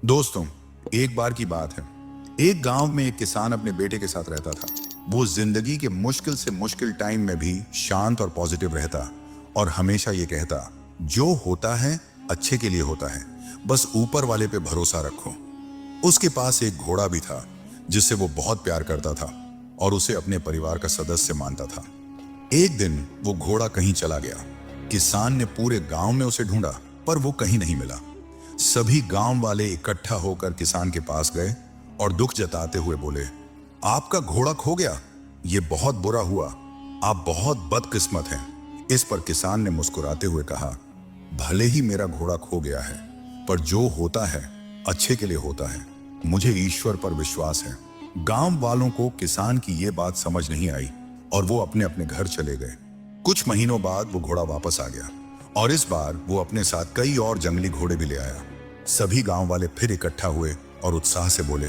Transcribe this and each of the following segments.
दोस्तों, एक बार की बात है। एक गांव में एक किसान अपने बेटे के साथ रहता था। वो जिंदगी के मुश्किल से मुश्किल टाइम में भी शांत और पॉजिटिव रहता और हमेशा ये कहता, जो होता है अच्छे के लिए होता है, बस ऊपर वाले पे भरोसा रखो। उसके पास एक घोड़ा भी था जिससे वो बहुत प्यार करता था और उसे अपने परिवार का सदस्य मानता था। एक दिन वो घोड़ा कहीं चला गया। किसान ने पूरे गांव में उसे ढूंढा, पर वो कहीं नहीं मिला। सभी गांव वाले इकट्ठा होकर किसान के पास गए और दुख जताते हुए बोले, आपका घोड़ा खो गया, ये बहुत बुरा हुआ, आप बहुत बदकिस्मत हैं। इस पर किसान ने मुस्कुराते हुए कहा, भले ही मेरा घोड़ा खो गया है, पर जो होता है अच्छे के लिए होता है। मुझे ईश्वर पर विश्वास है। गांव वालों को किसान की ये बात समझ नहीं आई और वो अपने अपने घर चले गए। कुछ महीनों बाद वो घोड़ा वापस आ गया और इस बार वो अपने साथ कई और जंगली घोड़े भी ले आया। सभी गांव वाले फिर इकट्ठा हुए और उत्साह से बोले,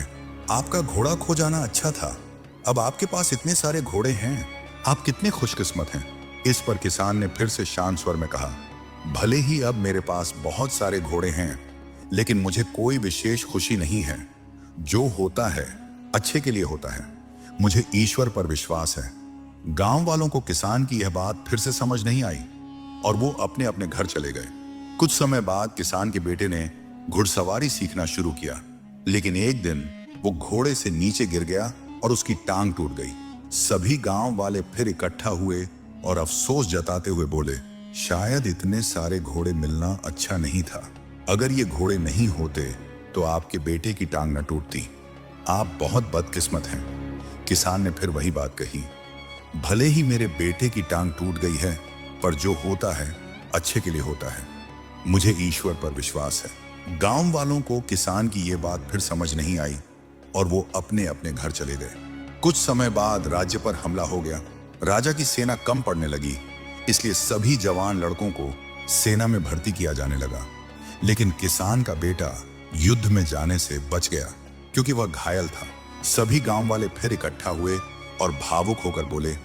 आपका घोड़ा खो जाना अच्छा था, अब आपके पास इतने सारे घोड़े हैं, आप कितने खुशकिस्मत हैं। इस पर किसान ने फिर से शांत स्वर में कहा, भले ही अब मेरे पास बहुत सारे घोड़े हैं, लेकिन मुझे कोई विशेष खुशी नहीं है। जो होता है अच्छे के लिए होता है। मुझे ईश्वर पर विश्वास है। गांव वालों को किसान की यह बात फिर से समझ नहीं आई और वो अपने अपने घर चले गए। कुछ समय बाद किसान के बेटे ने घुड़सवारी सीखना शुरू किया, लेकिन एक दिन वो घोड़े से नीचे गिर गया और उसकी टांग टूट गई। सभी गांव वाले फिर इकट्ठा हुए और अफसोस जताते हुए बोले, शायद इतने सारे घोड़े मिलना अच्छा नहीं था। अगर ये घोड़े नहीं होते तो आपके बेटे की टांग न टूटती। आप बहुत बदकिस्मत हैं। किसान ने फिर वही बात कही, भले ही मेरे बेटे की टांग टूट गई है, पर जो होता है अच्छे के लिए होता है। मुझे ईश्वर पर विश्वास है। गांव वालों को किसान की यह बात फिर समझ नहीं आई और वो अपने अपने घर चले गए। कुछ समय बाद राज्य पर हमला हो गया। राजा की सेना कम पड़ने लगी, इसलिए सभी जवान लड़कों को सेना में भर्ती किया जाने लगा। लेकिन किसान का बेटा युद्ध में जाने से बच गया क्योंकि वह घायल था। सभी गांव वाले फिर इकट्ठा हुए और भावुक होकर बोले,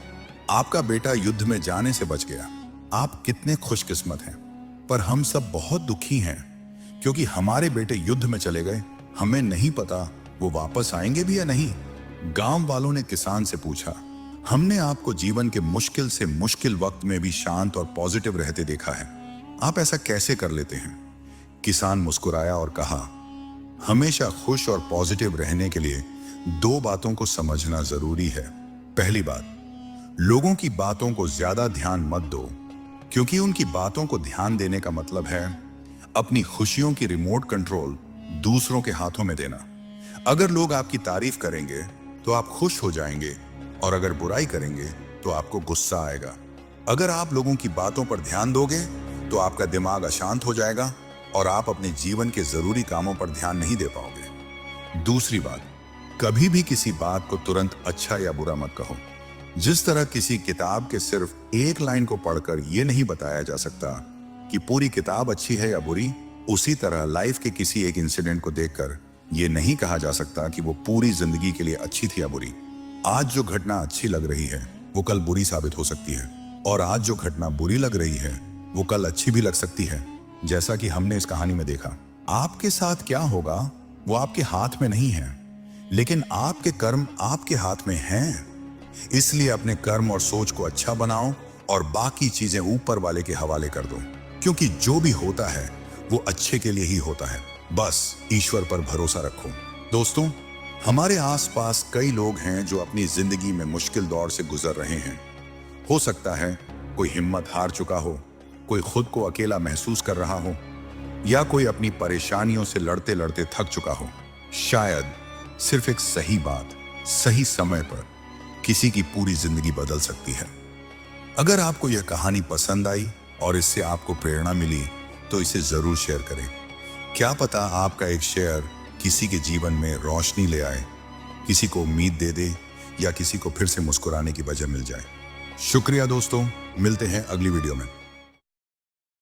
आपका बेटा युद्ध में जाने से बच गया, आप कितने खुशकिस्मत हैं। पर हम सब बहुत दुखी हैं क्योंकि हमारे बेटे युद्ध में चले गए, हमें नहीं पता वो वापस आएंगे भी या नहीं। गांव वालों ने किसान से पूछा, हमने आपको जीवन के मुश्किल से मुश्किल वक्त में भी शांत और पॉजिटिव रहते देखा है, आप ऐसा कैसे कर लेते हैं। किसान मुस्कुराया और कहा, हमेशा खुश और पॉजिटिव रहने के लिए दो बातों को समझना जरूरी है। पहली बात, लोगों की बातों को ज्यादा ध्यान मत दो, क्योंकि उनकी बातों को ध्यान देने का मतलब है अपनी खुशियों की रिमोट कंट्रोल दूसरों के हाथों में देना। अगर लोग आपकी तारीफ करेंगे तो आप खुश हो जाएंगे और अगर बुराई करेंगे तो आपको गुस्सा आएगा। अगर आप लोगों की बातों पर ध्यान दोगे तो आपका दिमाग अशांत हो जाएगा और आप अपने जीवन के जरूरी कामों पर ध्यान नहीं दे पाओगे। दूसरी बात, कभी भी किसी बात को तुरंत अच्छा या बुरा मत कहो। जिस तरह किसी किताब के सिर्फ एक लाइन को पढ़कर यह नहीं बताया जा सकता कि पूरी किताब अच्छी है या बुरी, उसी तरह लाइफ के किसी एक इंसिडेंट को देखकर यह नहीं कहा जा सकता कि वो पूरी जिंदगी के लिए अच्छी थी या बुरी। आज जो घटना अच्छी लग रही है वो कल बुरी साबित हो सकती है और आज जो घटना बुरी लग रही है वो कल अच्छी भी लग सकती है। जैसा कि हमने इस कहानी में देखा, आपके साथ क्या होगा वो आपके हाथ में नहीं है, लेकिन आपके कर्म आपके हाथ में हैं। इसलिए अपने कर्म और सोच को अच्छा बनाओ और बाकी चीजें ऊपर वाले के हवाले कर दो, क्योंकि जो भी होता है वो अच्छे के लिए ही होता है। बस ईश्वर पर भरोसा रखो। दोस्तों, हमारे आसपास कई लोग हैं जो अपनी जिंदगी में मुश्किल दौर से गुजर रहे हैं। हो सकता है कोई हिम्मत हार चुका हो, कोई खुद को अकेला महसूस कर रहा हो, या कोई अपनी परेशानियों से लड़ते लड़ते थक चुका हो। शायद सिर्फ एक सही बात सही समय पर किसी की पूरी जिंदगी बदल सकती है। अगर आपको यह कहानी पसंद आई और इससे आपको प्रेरणा मिली तो इसे जरूर शेयर करें। क्या पता आपका एक शेयर किसी के जीवन में रोशनी ले आए, किसी को उम्मीद दे दे या किसी को फिर से मुस्कुराने की वजह मिल जाए। शुक्रिया दोस्तों, मिलते हैं अगली वीडियो में।